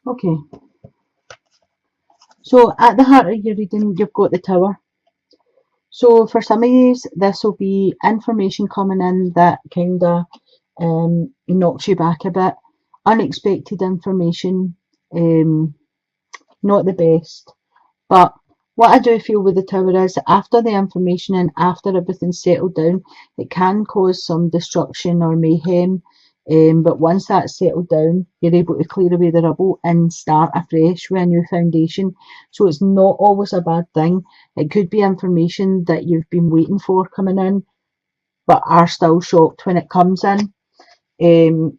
Okay, so at the heart of your reading, you've got the Tower. So for some of you, this will be information coming in that kind of knocks you back a bit. Unexpected information, um, not the best. But what I do feel with the Tower is after the information and after everything's settled down, it can cause some destruction or mayhem. But once that's settled down, you're able to clear away the rubble and start afresh with a new foundation. So it's not always a bad thing. It could be information that you've been waiting for coming in, but are still shocked when it comes in. Um,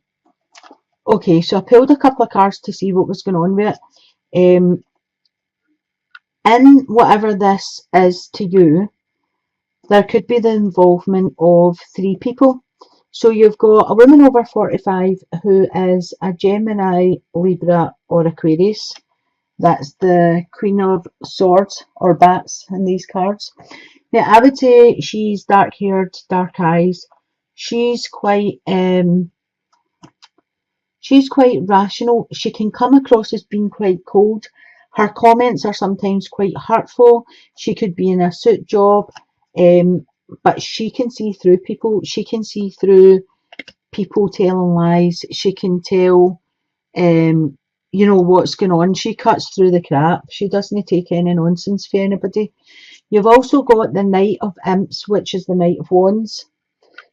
okay, so I pulled a couple of cards to see what was going on with it. In whatever this is to you, there could be the involvement of three people. So you've got a woman over 45 who is a Gemini, Libra, or Aquarius. That's the Queen of Swords or Bats in these cards. Now, I would say she's dark haired, dark eyes. She's quite She's quite rational. She can come across as being quite cold. Her comments are sometimes quite hurtful. She could be in a suit job, um, but she can see through people. She can see through people telling lies. She can tell, um, what's going on. She cuts through the crap. She doesn't take any nonsense for anybody. You've also got the Knight of Imps, which is the Knight of Wands.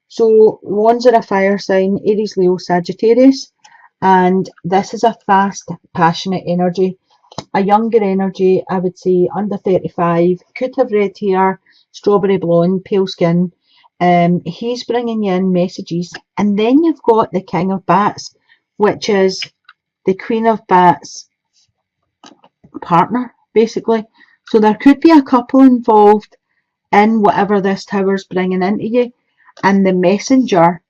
So wands are a fire sign, Aries, Leo, Sagittarius, and this is a fast, passionate energy, a younger energy, I would say under 35, could have red hair, strawberry blonde, pale skin. He's bringing you in messages, and then you've got the King of Bats, which is the Queen of Bats partner, basically. So there could be a couple involved in whatever this tower's bringing into you, and the messenger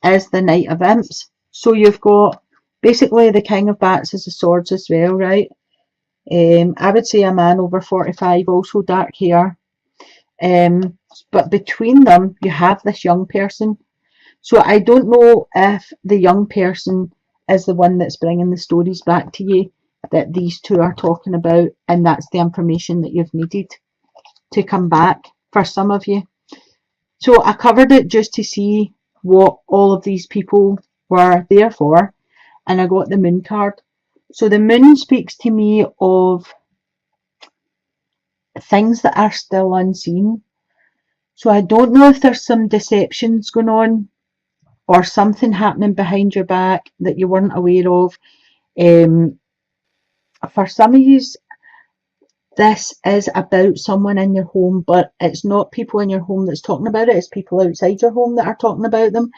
is the Knight of Imps. So you've got basically the King of Bats is the swords as well, right? I would say a man over 45, also dark hair. But between them, you have this young person. So I don't know if the young person is the one that's bringing the stories back to you that these two are talking about, and that's the information that you've needed to come back for some of you. So I covered it just to see what all of these people were there for, and I got the moon card. So the moon speaks to me of things that are still unseen. So I don't know if there's some deceptions going on or something happening behind your back that you weren't aware of. Um, for some of you, this is about someone in your home, but it's not people in your home that's talking about it, it's people outside your home that are talking about them.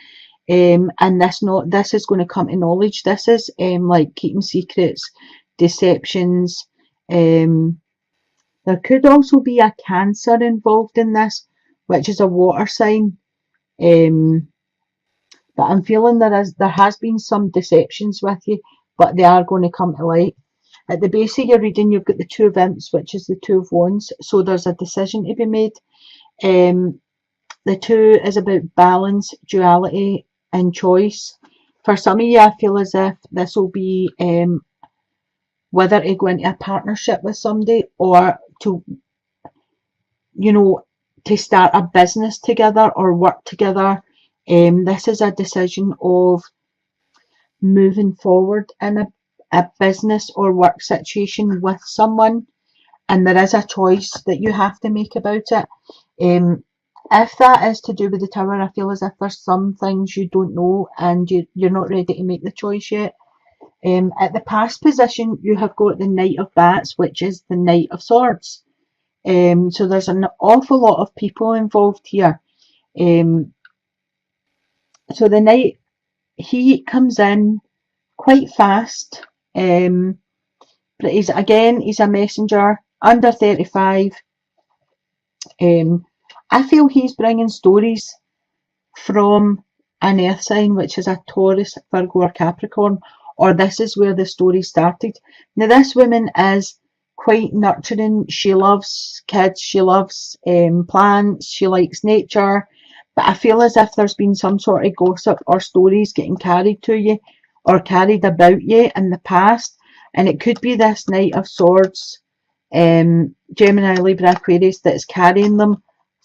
And this is going to come to knowledge. This is like keeping secrets, deceptions. There could also be a Cancer involved in this, which is a water sign. Um, but I'm feeling there has been some deceptions with you, but they are going to come to light. At the base of your reading, you've got the Two of Imps, which is the Two of Wands. So there's a decision to be made. The two is about balance, duality, and choice. For some of you, I feel as if this will be whether to go into a partnership with somebody or to, you know, to start a business together or work together. This is a decision of moving forward in a business or work situation with someone, and there is a choice that you have to make about it. If that is to do with the tower, I feel as if there's some things you don't know and you're not ready to make the choice yet. At the past position, you have got the Knight of Bats, which is the Knight of Swords. So there's an awful lot of people involved here. So the Knight, he comes in quite fast, but he's a messenger, under 35. I feel he's bringing stories from an earth sign, which is a Taurus, Virgo, or Capricorn, or this is where the story started. Now, this woman is quite nurturing. She loves kids, she loves plants, she likes nature, but I feel as if there's been some sort of gossip or stories getting carried to you or carried about you in the past. And it could be this Knight of Swords, Gemini, Libra, Aquarius, that's carrying them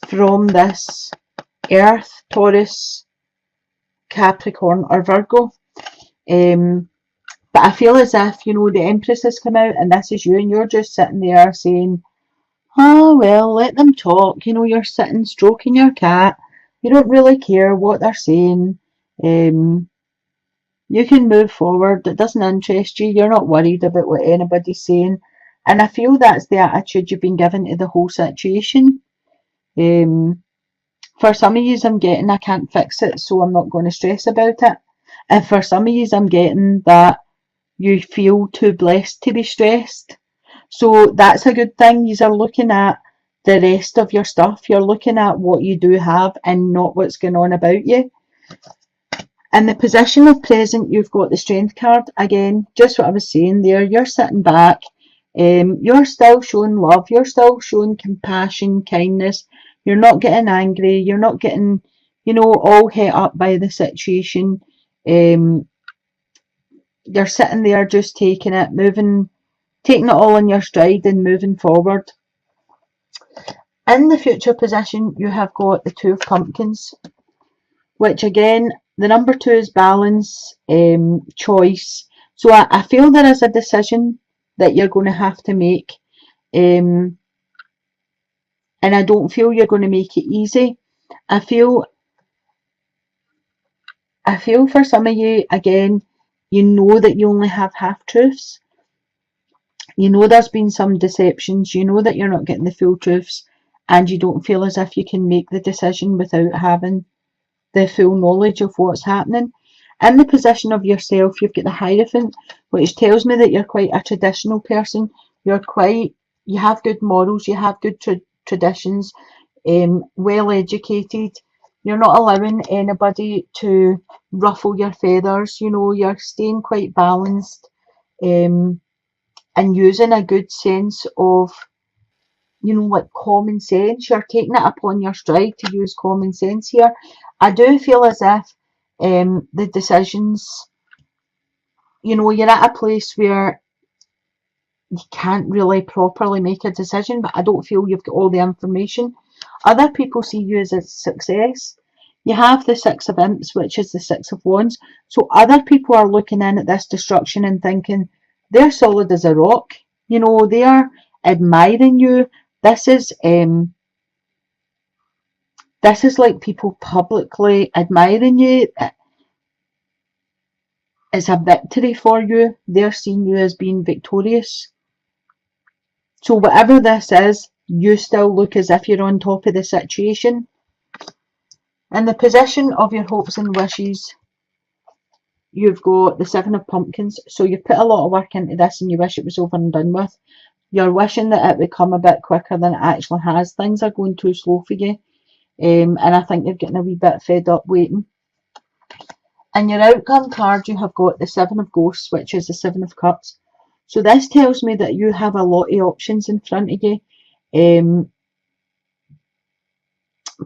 from this Earth, Taurus, Capricorn or Virgo. But I feel as if, you know, the Empress has come out and this is you, and you're just sitting there saying, oh, well, let them talk. You know, you're sitting stroking your cat. You don't really care what they're saying. You can move forward. It doesn't interest you. You're not worried about what anybody's saying. And I feel that's the attitude you've been given to the whole situation. For some of you, I'm getting, I can't fix it, so I'm not going to stress about it. And for some of you, I'm getting that you feel too blessed to be stressed. So that's a good thing. You are looking at the rest of your stuff. You're looking at what you do have and not what's going on about you. In the position of present, you've got the Strength card. Again, just what I was saying there. You're sitting back. You're still showing love. You're still showing compassion, kindness. You're not getting angry. You're not getting, you know, all het up by the situation. You're sitting there just taking it, taking it all in your stride and moving forward. In the future position, you have got the Two of Pumpkins, which again, the number 2 is balance, choice. So I feel there is a decision that you're going to have to make. And I don't feel you're going to make it easy. I feel for some of you, again, you know that you only have half-truths. You know there's been some deceptions. You know that you're not getting the full truths. And you don't feel as if you can make the decision without having the full knowledge of what's happening. In the position of yourself, you've got the Hierophant, which tells me that you're quite a traditional person. You have good morals, you have good traditions, well educated. You're not allowing anybody to ruffle your feathers. You know, you're staying quite balanced, and using a good sense of, you know, like common sense. You're taking it upon your stride to use common sense here. I do feel as if the decisions, you know, you're at a place where you can't really properly make a decision, but I don't feel you've got all the information. Other people see you as a success. You have the Six of Imps, which is the Six of Wands. So other people are looking in at this destruction and thinking, they're solid as a rock. You know, they are admiring you. This is like people publicly admiring you. It's a victory for you. They're seeing you as being victorious. So whatever this is, you still look as if you're on top of the situation. In the position of your hopes and wishes, you've got the Seven of Pumpkins. So you've put a lot of work into this and you wish it was over and done with. You're wishing that it would come a bit quicker than it actually has. Things are going too slow for you. And I think you're getting a wee bit fed up waiting. In your outcome card, you have got the Seven of Ghosts, which is the Seven of Cups. So this tells me that you have a lot of options in front of you.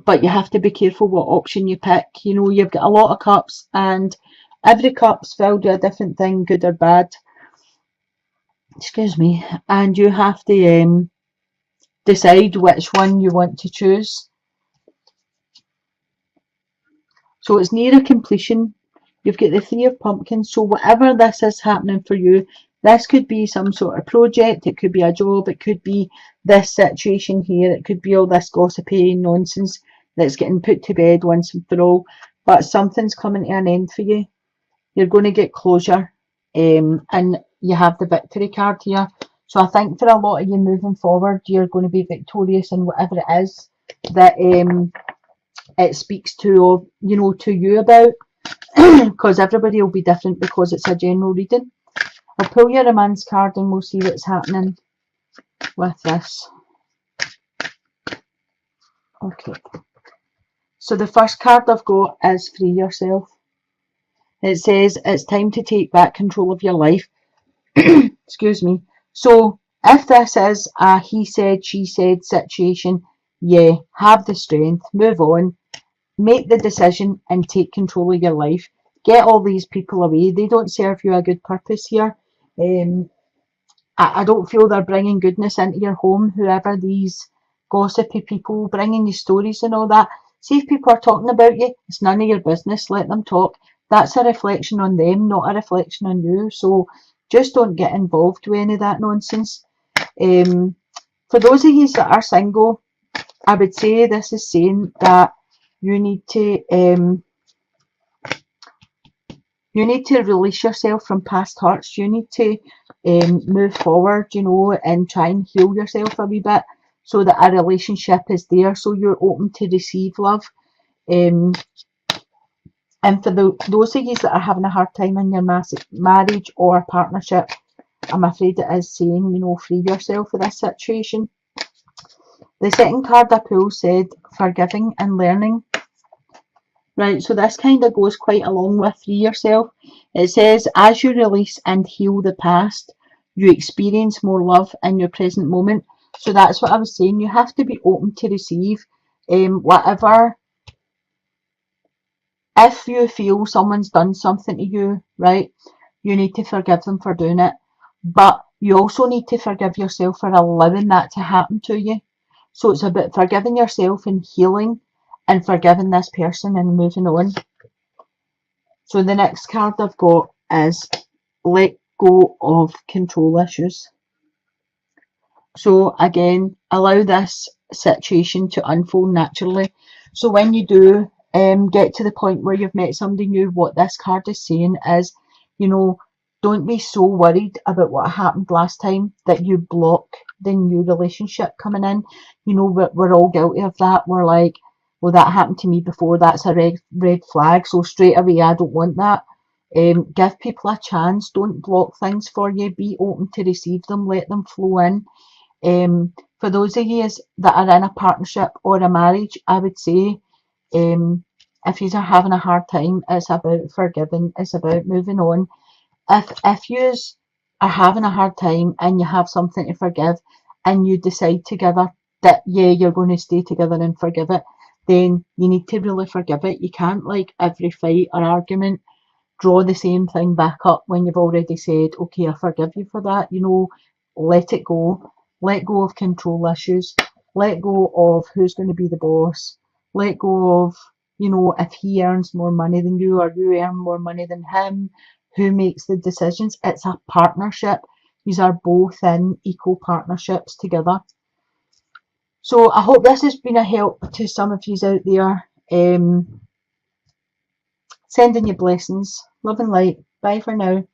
But you have to be careful what option you pick. You know, you've got a lot of cups and every cup's filled with a different thing, good or bad. Excuse me. And you have to decide which one you want to choose. So it's near a completion. You've got the Three of Pumpkins. So whatever this is happening for you, this could be some sort of project. It could be a job. It could be this situation here. It could be all this gossipy nonsense that's getting put to bed once and for all. But something's coming to an end for you. You're going to get closure. And you have the victory card here. So I think for a lot of you moving forward, you're going to be victorious in whatever it is that it speaks to, you know, to you about. Because everybody will be different because it's a general reading. I'll pull your romance card and we'll see what's happening with this. Okay. So the first card I've got is Free Yourself. It says it's time to take back control of your life. Excuse me. So if this is a he said, she said situation, yeah, have the strength, move on, make the decision and take control of your life. Get all these people away. They don't serve you a good purpose here. I don't feel they're bringing goodness into your home, whoever these gossipy people bringing you stories and all that. See, if people are talking about you, it's none of your business, let them talk. That's a reflection on them, not a reflection on you. So just don't get involved with any of that nonsense. Um, for those of you that are single, I would say this is saying that you need to release yourself from past hurts. You need to move forward, and try and heal yourself a wee bit so that a relationship is there, so you're open to receive love. Um, and for those of you that are having a hard time in your marriage or partnership, I'm afraid it is saying, free yourself of this situation. The second card I pulled said forgiving and learning. Right, so this kind of goes quite along with free yourself. It says, as you release and heal the past, you experience more love in your present moment. So that's what I was saying. You have to be open to receive whatever. If you feel someone's done something to you, right, you need to forgive them for doing it. But you also need to forgive yourself for allowing that to happen to you. So it's about forgiving yourself and healing and forgiving this person and moving on. So the next card I've got is let go of control issues. So again, allow this situation to unfold naturally. So when you do get to the point where you've met somebody new, what this card is saying is, don't be so worried about what happened last time that you block the new relationship coming in. We're all guilty of that. We're like, well, that happened to me before. That's a red flag. So straight away, I don't want that. Give people a chance. Don't block things for you. Be open to receive them. Let them flow in. For those of you that are in a partnership or a marriage, I would say, if you are having a hard time, it's about forgiving, it's about moving on. If you are having a hard time and you have something to forgive and you decide together that, yeah, you're going to stay together and forgive it, then you need to really forgive it. You can't, like, every fight or argument draw the same thing back up when you've already said, okay, I forgive you for that. Let it go. Let go of control issues. Let go of who's going to be the boss. Let go of, if he earns more money than you or you earn more money than him, who makes the decisions. It's a partnership. These are both in equal partnerships together. So I hope this has been a help to some of you out there. Sending you blessings. Love and light. Bye for now.